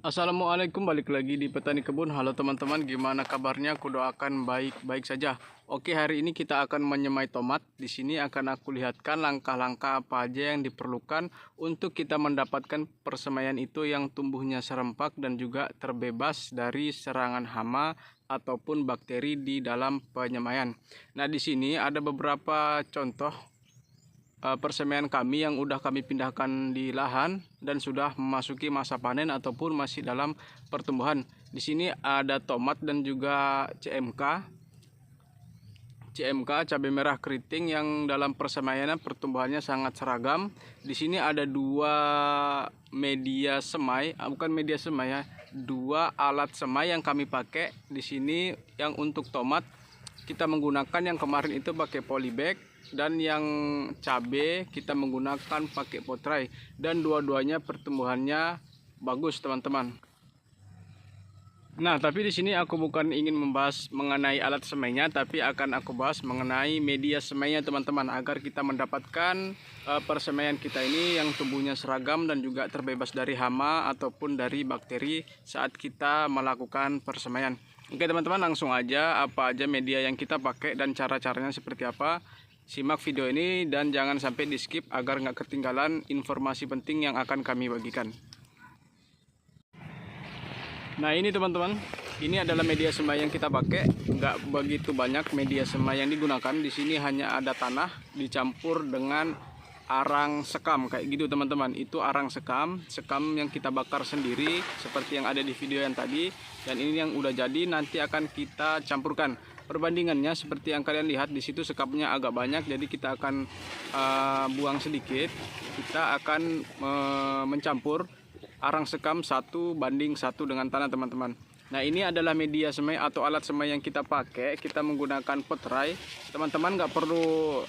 Assalamualaikum, balik lagi di Petani Kebun. Halo teman-teman, gimana kabarnya? Aku doakan baik-baik saja. Oke, hari ini kita akan menyemai tomat. Di sini akan aku lihatkan langkah-langkah apa aja yang diperlukan untuk kita mendapatkan persemaian itu yang tumbuhnya serempak dan juga terbebas dari serangan hama ataupun bakteri di dalam penyemaian. Nah, di sini ada beberapa contoh persemaian kami yang udah kami pindahkan di lahan dan sudah memasuki masa panen ataupun masih dalam pertumbuhan. Di sini ada tomat dan juga CMK cabai merah keriting yang dalam persemaiannya pertumbuhannya sangat seragam. Di sini ada dua media semai, bukan media semai ya, dua alat semai yang kami pakai. Di sini yang untuk tomat kita menggunakan yang kemarin itu pakai polybag, dan yang cabai kita menggunakan pakai potray, dan dua-duanya pertumbuhannya bagus teman-teman. Nah, tapi di sini aku bukan ingin membahas mengenai alat semainya, tapi akan aku bahas mengenai media semainya teman-teman, agar kita mendapatkan persemaian kita ini yang tumbuhnya seragam dan juga terbebas dari hama ataupun dari bakteri saat kita melakukan persemaian. Oke teman-teman, langsung aja apa aja media yang kita pakai dan cara-caranya seperti apa. Simak video ini dan jangan sampai di skip agar nggak ketinggalan informasi penting yang akan kami bagikan. Nah ini teman-teman, ini adalah media semai yang kita pakai. Nggak begitu banyak media semai yang digunakan. Di sini hanya ada tanah dicampur dengan arang sekam kayak gitu teman-teman. Itu arang sekam yang kita bakar sendiri seperti yang ada di video yang tadi. Dan ini yang udah jadi, nanti akan kita campurkan. Perbandingannya seperti yang kalian lihat di situ, sekapnya agak banyak, jadi kita akan buang sedikit. Kita akan mencampur arang sekam 1:1 dengan tanah teman-teman. Nah ini adalah media semai atau alat semai yang kita pakai. Kita menggunakan potray. Teman-teman nggak perlu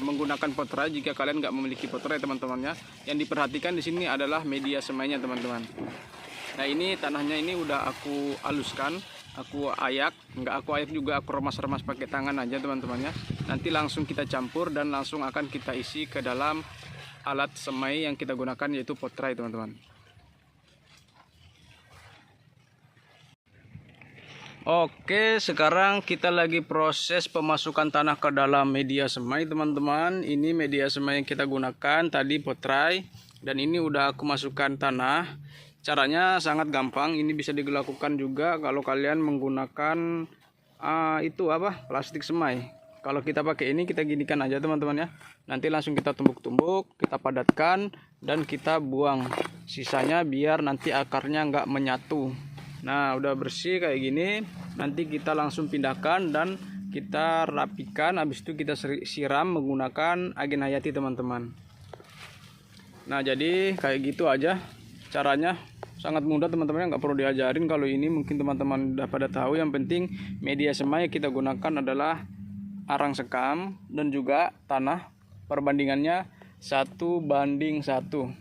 menggunakan potray jika kalian nggak memiliki potray teman-temannya. Yang diperhatikan di sini adalah media semainya teman-teman. Nah ini tanahnya ini udah aku haluskan, aku ayak, nggak aku ayak juga, aku remas-remas pakai tangan aja teman-temannya. Nanti langsung kita campur dan langsung akan kita isi ke dalam alat semai yang kita gunakan, yaitu potray teman-teman. Oke, sekarang kita lagi proses pemasukan tanah ke dalam media semai teman-teman. Ini media semai yang kita gunakan tadi potray, dan ini udah aku masukkan tanah. Caranya sangat gampang, ini bisa dilakukan juga kalau kalian menggunakan plastik semai. Kalau kita pakai ini, kita ginikan aja teman-teman ya. Nanti langsung kita tumbuk-tumbuk, kita padatkan, dan kita buang. Sisanya biar nanti akarnya nggak menyatu. Nah, udah bersih kayak gini, nanti kita langsung pindahkan dan kita rapikan. Habis itu kita siram menggunakan agen hayati teman-teman. Nah, jadi kayak gitu aja caranya. Sangat mudah teman-teman, nggak perlu diajarin. Kalau ini mungkin teman-teman udah pada tahu. Yang penting media semai kita gunakan adalah arang sekam dan juga tanah. Perbandingannya 1:1.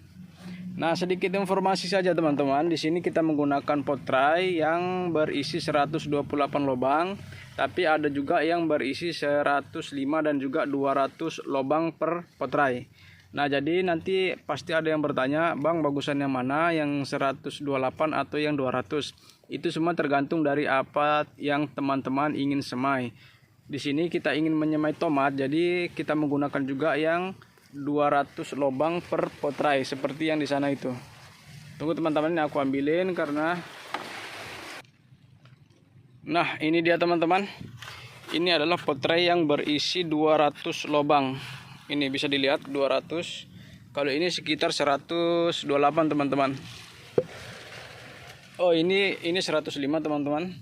Nah, sedikit informasi saja teman-teman. Di sini kita menggunakan potray yang berisi 128 lubang, tapi ada juga yang berisi 105 dan juga 200 lubang per potray. Nah, jadi nanti pasti ada yang bertanya, "Bang, bagusan yang mana? Yang 128 atau yang 200?" Itu semua tergantung dari apa yang teman-teman ingin semai. Di sini kita ingin menyemai tomat, jadi kita menggunakan juga yang 200 lubang per potray seperti yang di sana itu. Tunggu teman-teman, ini aku ambilin karena nah, ini dia teman-teman. Ini adalah potray yang berisi 200 lubang. Ini bisa dilihat 200. Kalau ini sekitar 128 teman-teman. Oh, ini 105 teman-teman.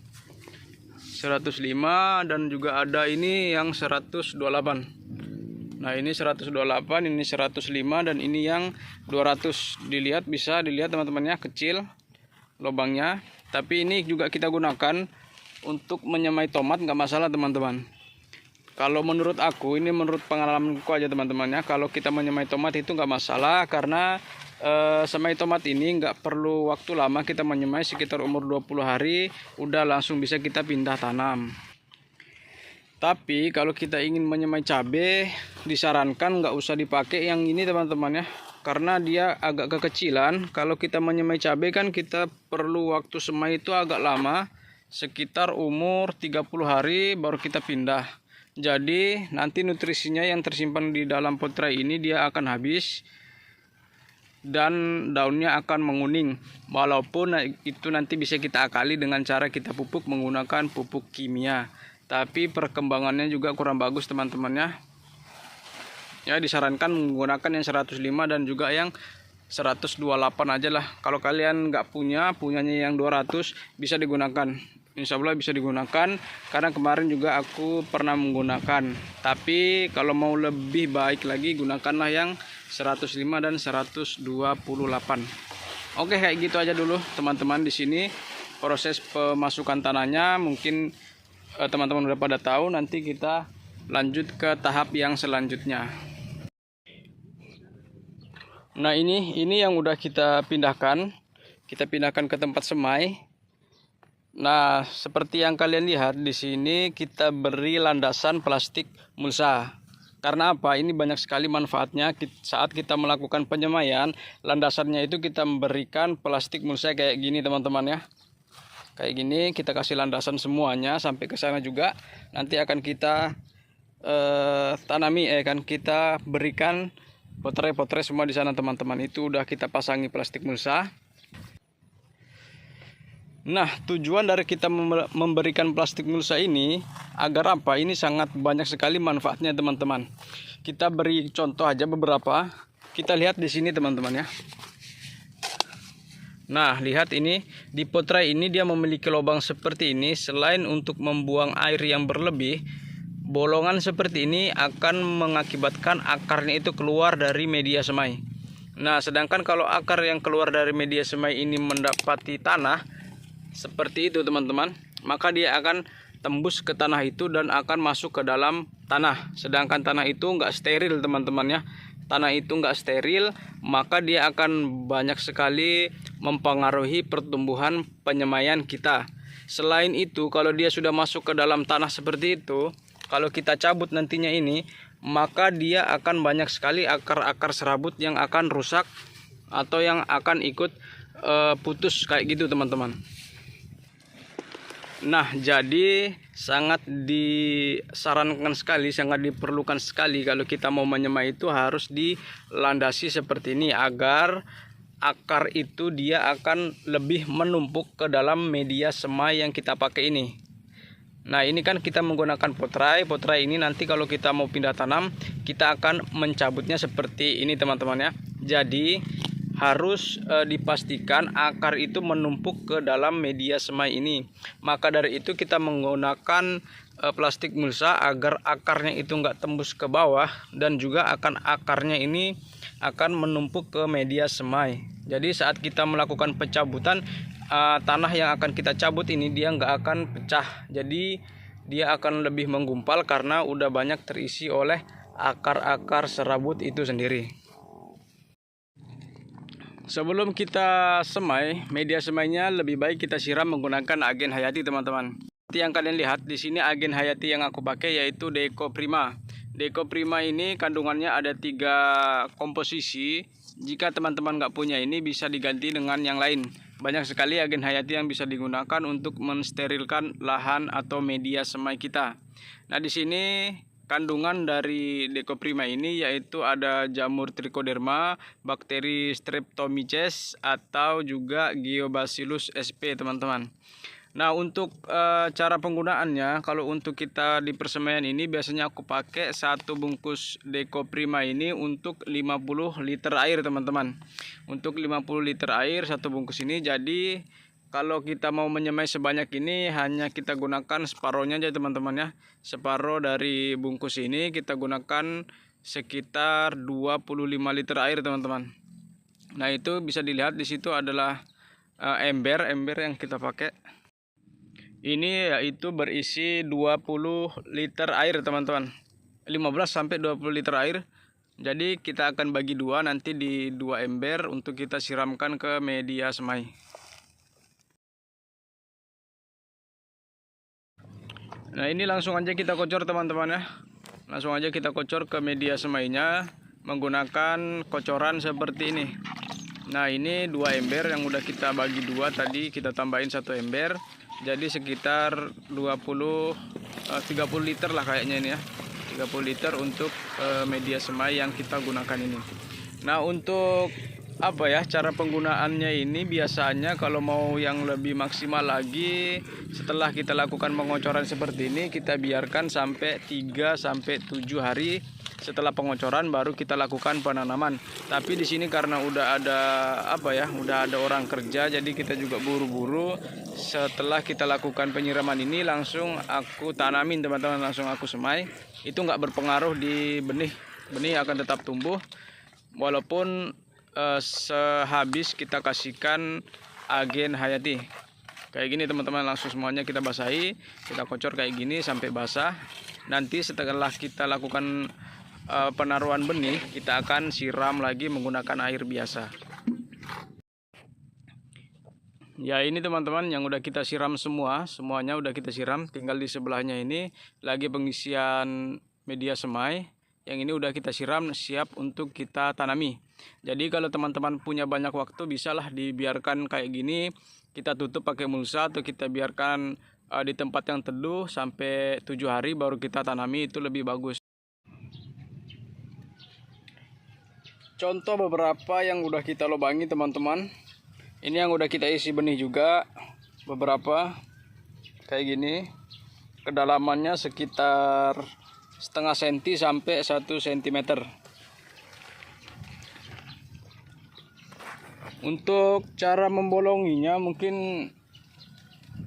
105 dan juga ada ini yang 128. Nah, ini 128, ini 105 dan ini yang 200. Dilihat, bisa dilihat teman-temannya, kecil lubangnya. Tapi ini juga kita gunakan untuk menyemai tomat, nggak masalah teman-teman. Kalau menurut aku, ini menurut pengalamanku aja teman-teman ya, kalau kita menyemai tomat itu nggak masalah, karena semai tomat ini nggak perlu waktu lama. Kita menyemai sekitar umur 20 hari udah langsung bisa kita pindah tanam. Tapi kalau kita ingin menyemai cabai, disarankan nggak usah dipakai yang ini teman-teman ya. karena dia agak kekecilan. Kalau kita menyemai cabai kan kita perlu waktu semai itu agak lama, sekitar umur 30 hari baru kita pindah. Jadi nanti nutrisinya yang tersimpan di dalam potray ini dia akan habis dan daunnya akan menguning. Walaupun itu nanti bisa kita akali dengan cara kita pupuk menggunakan pupuk kimia, tapi perkembangannya juga kurang bagus teman-temannya. Ya, disarankan menggunakan yang 105 dan juga yang 128 aja lah. Kalau kalian nggak punyanya yang 200 bisa digunakan. Insya Allah bisa digunakan, karena kemarin juga aku pernah menggunakan. Tapi kalau mau lebih baik lagi gunakanlah yang 105 dan 128. Oke, kayak gitu aja dulu teman-teman. Di sini proses pemasukan tanahnya mungkin teman-teman udah pada tahu. Nanti kita lanjut ke tahap yang selanjutnya. Nah, ini yang udah kita pindahkan ke tempat semai. Nah, seperti yang kalian lihat di sini kita beri landasan plastik mulsa. Karena apa? Ini banyak sekali manfaatnya. Saat kita melakukan penyemaian, landasannya itu kita memberikan plastik mulsa kayak gini teman-teman ya. Kayak gini kita kasih landasan semuanya sampai ke sana juga. Nanti akan kita tanami, kita berikan potray semua di sana teman-teman. Itu udah kita pasangi plastik mulsa. Nah, tujuan dari kita memberikan plastik mulsa ini agar apa? Ini sangat banyak sekali manfaatnya teman-teman. Kita beri contoh aja beberapa. Kita lihat di sini teman-teman ya. Nah, lihat ini di potray ini dia memiliki lubang seperti ini. Selain untuk membuang air yang berlebih, bolongan seperti ini akan mengakibatkan akarnya itu keluar dari media semai. Nah, sedangkan kalau akar yang keluar dari media semai ini mendapati tanah seperti itu teman-teman, maka dia akan tembus ke tanah itu dan akan masuk ke dalam tanah. Sedangkan tanah itu enggak steril teman-teman ya. Tanah itu enggak steril, maka dia akan banyak sekali mempengaruhi pertumbuhan penyemaian kita. Selain itu, kalau dia sudah masuk ke dalam tanah seperti itu, kalau kita cabut nantinya ini, maka dia akan banyak sekali akar-akar serabut yang akan rusak atau yang akan ikut putus kayak gitu teman-teman. Nah, jadi sangat disarankan sekali, sangat diperlukan sekali kalau kita mau menyemai itu harus dilandasi seperti ini agar akar itu dia akan lebih menumpuk ke dalam media semai yang kita pakai ini. Nah, ini kan kita menggunakan potray ini nanti kalau kita mau pindah tanam kita akan mencabutnya seperti ini teman-teman ya. Jadi harus dipastikan akar itu menumpuk ke dalam media semai ini. Maka dari itu kita menggunakan plastik mulsa agar akarnya itu enggak tembus ke bawah dan juga akarnya ini akan menumpuk ke media semai. Jadi saat kita melakukan pencabutan, tanah yang akan kita cabut ini dia enggak akan pecah. Jadi dia akan lebih menggumpal karena udah banyak terisi oleh akar-akar serabut itu sendiri. Sebelum kita semai, media semainya lebih baik kita siram menggunakan agen hayati teman-teman. Seperti yang kalian lihat di sini agen hayati yang aku pakai yaitu Deco Prima. Deco Prima ini kandungannya ada 3 komposisi. Jika teman-teman nggak punya ini bisa diganti dengan yang lain. Banyak sekali agen hayati yang bisa digunakan untuk mensterilkan lahan atau media semai kita. Nah, di sini kandungan dari Deco Prima ini yaitu ada jamur Trichoderma, bakteri Streptomyces atau juga Geobacillus sp teman-teman. Nah, untuk cara penggunaannya, kalau untuk kita di persemaian ini biasanya aku pakai 1 bungkus Deco Prima ini untuk 50 liter air teman-teman. Untuk 50 liter air 1 bungkus ini, jadi kalau kita mau menyemai sebanyak ini hanya kita gunakan separohnya aja teman-teman ya. Separoh dari bungkus ini kita gunakan sekitar 25 liter air teman-teman. Nah, itu bisa dilihat di situ adalah ember yang kita pakai. Ini yaitu berisi 20 liter air teman-teman. 15 sampai 20 liter air. Jadi kita akan bagi 2 nanti di 2 ember untuk kita siramkan ke media semai. Nah, ini langsung aja kita kocor teman-teman ya. Langsung aja kita kocor ke media semainya. menggunakan kocoran seperti ini. Nah, ini 2 ember yang udah kita bagi dua, tadi kita tambahin 1 ember, jadi sekitar 30 liter lah kayaknya ini ya, 30 liter untuk media semai yang kita gunakan ini. Nah, untuk cara penggunaannya ini biasanya kalau mau yang lebih maksimal lagi, setelah kita lakukan pengocoran seperti ini, kita biarkan sampai 3-7 hari setelah pengocoran baru kita lakukan penanaman. Tapi di sini karena udah ada orang kerja, jadi kita juga buru-buru. Setelah kita lakukan penyiraman ini langsung aku tanamin teman-teman, langsung aku semai. Itu nggak berpengaruh di benih akan tetap tumbuh walaupun sehabis kita kasihkan agen hayati kayak gini teman-teman. Langsung semuanya kita basahi, kita kocor kayak gini sampai basah. Nanti setelah kita lakukan penaruhan benih, kita akan siram lagi menggunakan air biasa. Ya, ini teman-teman yang udah kita siram semuanya udah kita siram. Tinggal di sebelahnya ini lagi pengisian media semai. Yang ini udah kita siram, siap untuk kita tanami. Jadi kalau teman-teman punya banyak waktu, bisalah dibiarkan kayak gini, kita tutup pakai mulsa atau kita biarkan di tempat yang teduh sampai 7 hari baru kita tanami, itu lebih bagus. Contoh beberapa yang udah kita lubangi teman-teman. Ini yang udah kita isi benih juga, beberapa kayak gini. Kedalamannya sekitar setengah senti sampai 1 cm. Untuk cara membolonginya mungkin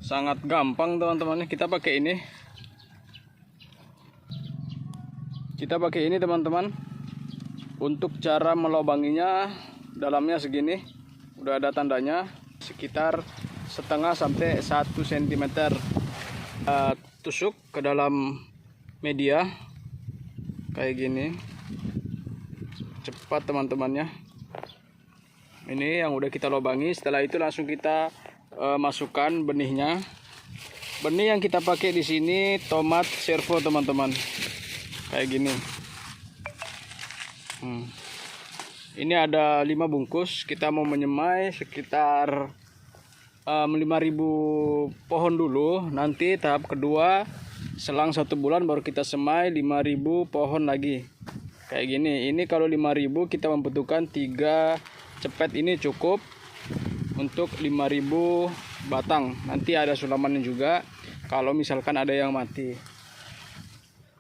sangat gampang teman-teman. Kita pakai ini teman-teman. Untuk cara melobanginya, dalamnya segini, udah ada tandanya, sekitar setengah sampai 1 cm. Tusuk ke dalam media kayak gini, cepat teman-temannya. Ini yang udah kita lobangi. Setelah itu langsung kita masukkan benihnya. Benih yang kita pakai di sini tomat servo teman-teman, kayak gini. Ini ada 5 bungkus. Kita mau menyemai sekitar 5.000 pohon dulu. Nanti tahap kedua selang 1 bulan baru kita semai 5.000 pohon lagi kayak gini. Ini kalau 5.000 kita membutuhkan 3 cepet, ini cukup untuk 5.000 batang. Nanti ada sulamannya juga kalau misalkan ada yang mati.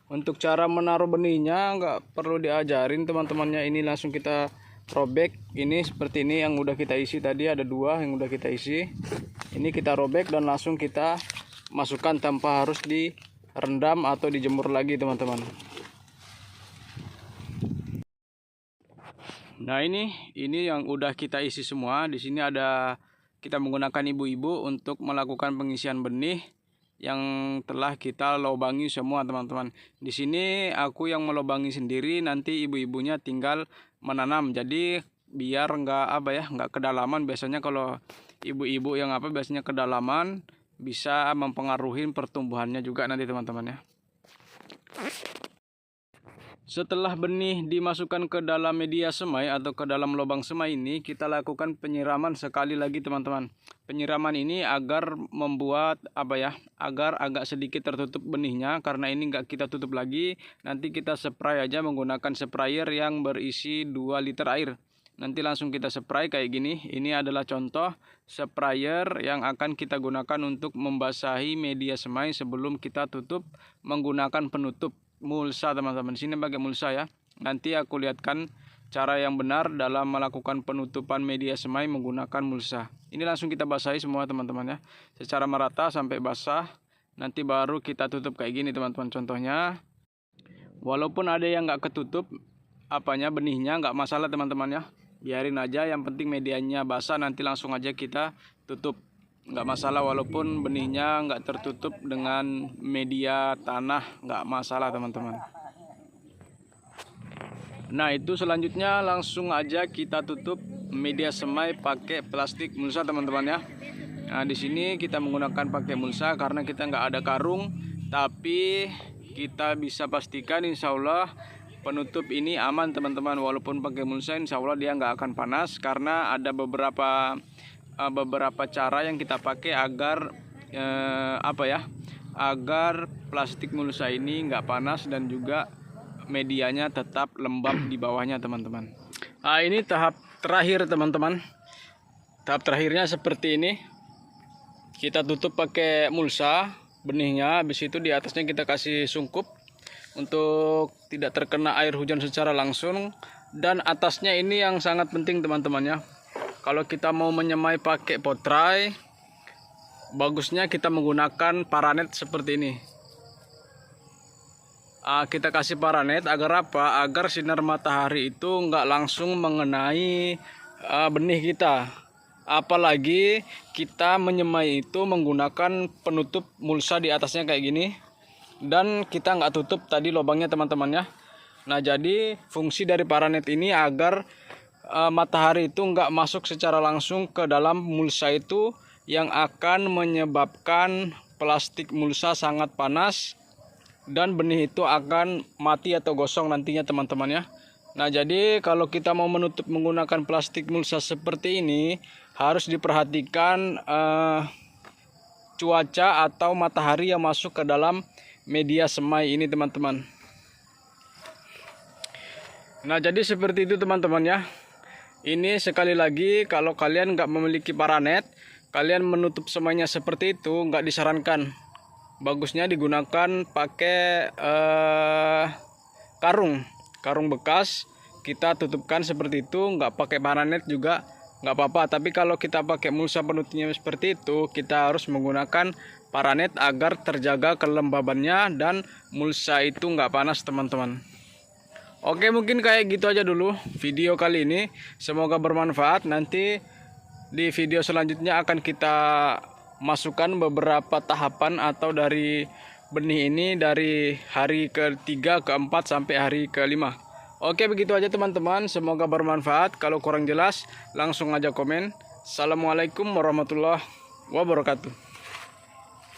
Untuk cara menaruh benihnya nggak perlu diajarin teman-temannya, ini langsung kita robek. Ini seperti ini yang udah kita isi tadi, ada 2 yang udah kita isi. Ini kita robek dan langsung kita masukkan tanpa harus direndam atau dijemur lagi teman-teman. Nah, ini yang udah kita isi semua. Di sini ada, kita menggunakan ibu-ibu untuk melakukan pengisian benih yang telah kita lobangi semua teman-teman. Di sini aku yang melobangi sendiri, nanti ibu-ibunya tinggal menanam. Jadi biar nggak kedalaman. Biasanya kalau ibu-ibu yang biasanya kedalaman bisa mempengaruhi pertumbuhannya juga nanti teman-teman ya. Setelah benih dimasukkan ke dalam media semai atau ke dalam lubang semai ini, kita lakukan penyiraman sekali lagi teman-teman. Penyiraman ini agar membuat agar agak sedikit tertutup benihnya, karena ini nggak kita tutup lagi. Nanti kita spray aja menggunakan sprayer yang berisi 2 liter air. Nanti langsung kita spray kayak gini. Ini adalah contoh sprayer yang akan kita gunakan untuk membasahi media semai sebelum kita tutup menggunakan penutup mulsa teman-teman. Sini pakai mulsa ya. Nanti aku lihatkan cara yang benar dalam melakukan penutupan media semai menggunakan mulsa. Ini langsung kita basahi semua teman-teman ya, secara merata sampai basah. Nanti baru kita tutup kayak gini teman-teman. Contohnya, walaupun ada yang nggak ketutup benihnya, nggak masalah teman-teman ya. Biarin aja, yang penting medianya basah. Nanti langsung aja kita tutup, nggak masalah. Walaupun benihnya nggak tertutup dengan media tanah, nggak masalah teman-teman. Nah, itu selanjutnya langsung aja kita tutup media semai pakai plastik mulsa teman-teman ya. Nah, di sini kita menggunakan pakai mulsa karena kita nggak ada karung, tapi kita bisa pastikan insya Allah penutup ini aman teman-teman. Walaupun pakai mulsa, insya Allah dia nggak akan panas, karena ada beberapa cara yang kita pakai agar agar plastik mulsa ini nggak panas dan juga medianya tetap lembab di bawahnya teman-teman. Nah, ini tahap terakhir teman-teman. Tahap terakhirnya seperti ini. Kita tutup pakai mulsa benihnya, habis itu di atasnya kita kasih sungkup untuk tidak terkena air hujan secara langsung. Dan atasnya ini yang sangat penting teman-teman ya. Kalau kita mau menyemai pakai potrai, bagusnya kita menggunakan paranet seperti ini. Kita kasih paranet agar apa? Agar sinar matahari itu nggak langsung mengenai benih kita. Apalagi kita menyemai itu menggunakan penutup mulsa di atasnya kayak gini. Dan kita nggak tutup tadi lubangnya teman-teman ya. Nah, jadi fungsi dari paranet ini agar matahari itu nggak masuk secara langsung ke dalam mulsa itu, yang akan menyebabkan plastik mulsa sangat panas dan benih itu akan mati atau gosong nantinya teman-teman ya. Nah, jadi kalau kita mau menutup menggunakan plastik mulsa seperti ini, harus diperhatikan cuaca atau matahari yang masuk ke dalam media semai ini teman-teman. Nah, jadi seperti itu teman-teman ya. Ini sekali lagi, kalau kalian nggak memiliki paranet, kalian menutup semainya seperti itu nggak disarankan. Bagusnya digunakan pakai karung bekas. Kita tutupkan seperti itu, nggak pakai paranet juga nggak apa-apa. Tapi kalau kita pakai mulsa penutupnya seperti itu, kita harus menggunakan paranet agar terjaga kelembabannya dan mulsa itu nggak panas teman-teman. Oke, mungkin kayak gitu aja dulu video kali ini. Semoga bermanfaat. Nanti di video selanjutnya akan kita masukkan beberapa tahapan atau dari benih ini dari hari ke-3, ke-4 sampai hari ke-5. Oke, begitu aja teman-teman. Semoga bermanfaat. Kalau kurang jelas langsung aja komen. Assalamualaikum warahmatullahi wabarakatuh.